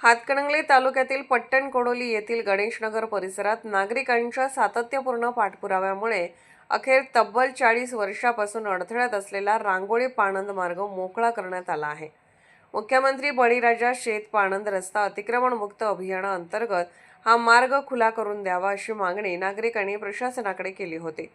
हातकणंगले तालुक्यातील पट्टण कोडोली येथील गणेशनगर परिसरात नागरिकांच्या सातत्यपूर्ण पाठपुराव्यामुळे अखेर तब्बल 40 वर्षापासून अडथळ्यात असलेला रांगोळी पाणंद मार्ग मोकळा करण्यात आला आहे। मुख्यमंत्री बळीराजा शेत पाणंद रस्ता अतिक्रमण मुक्त अभियानाअंतर्गत हा मार्ग खुला करून द्यावा अशी मागणी नागरिकांनी प्रशासनाकडे केली होती।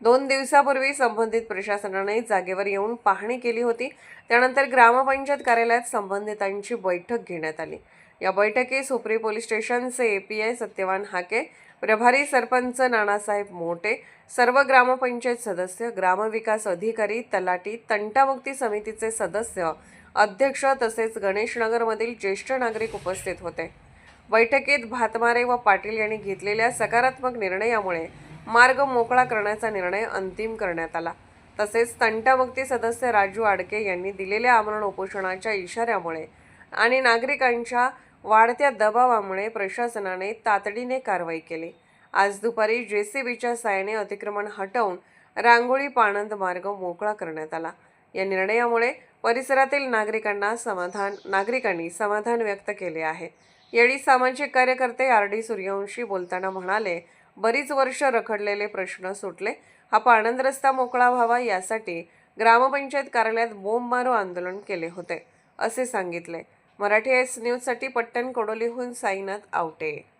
2 दिवसापूर्वी संबंधित प्रशासनाने जागेवर येऊन पाहणी केली होती। त्यानंतर ग्रामपंचायत कार्यालयात संबंधितांची बैठक घेण्यात आली। या बैठकीस उपरी पोलीस स्टेशनचे एपीआय सत्यवान हाके, प्रभारी सरपंच नानासाहेब मोटे, सर्व ग्रामपंचायत सदस्य, ग्रामविकास अधिकारी, तलाठी, तंटामुक्ती समितीचे सदस्य, अध्यक्ष तसेच गणेशनगरमधील ज्येष्ठ नागरिक उपस्थित होते। बैठकीत भातमारे व पाटील यांनी घेतलेल्या सकारात्मक निर्णयामुळे मार्ग मोकळा करण्याचा निर्णय अंतिम करण्यात आला। तसेच तंटामुक्ती सदस्य राजू आडके यांनी दिलेल्या आमरण उपोषणाच्या इशाऱ्यामुळे आणि नागरिकांच्या वाढत्या दबावामुळे प्रशासनाने तातडीने कारवाई केली। आज दुपारी जेसीबीच्या साहाय्याने अतिक्रमण हटवून रांगोळी पाणंद मार्ग मोकळा करण्यात आला। या निर्णयामुळे परिसरातील नागरिकांनी समाधान व्यक्त केले आहे। यावेळी सामाजिक कार्यकर्ते आर.डी. सूर्यवंशी बोलताना म्हणाले, बरीच वर्ष रखडलेले प्रश्न सुटले। हा पाणंद रस्ता मोकळा व्हावा यासाठी ग्रामपंचायत कार्यालयात बोंबमारो आंदोलन केले होते, असे सांगितले। मराठी एस न्यूजसाठी पट्टण कोडोलीहून साईनाथ आवटे।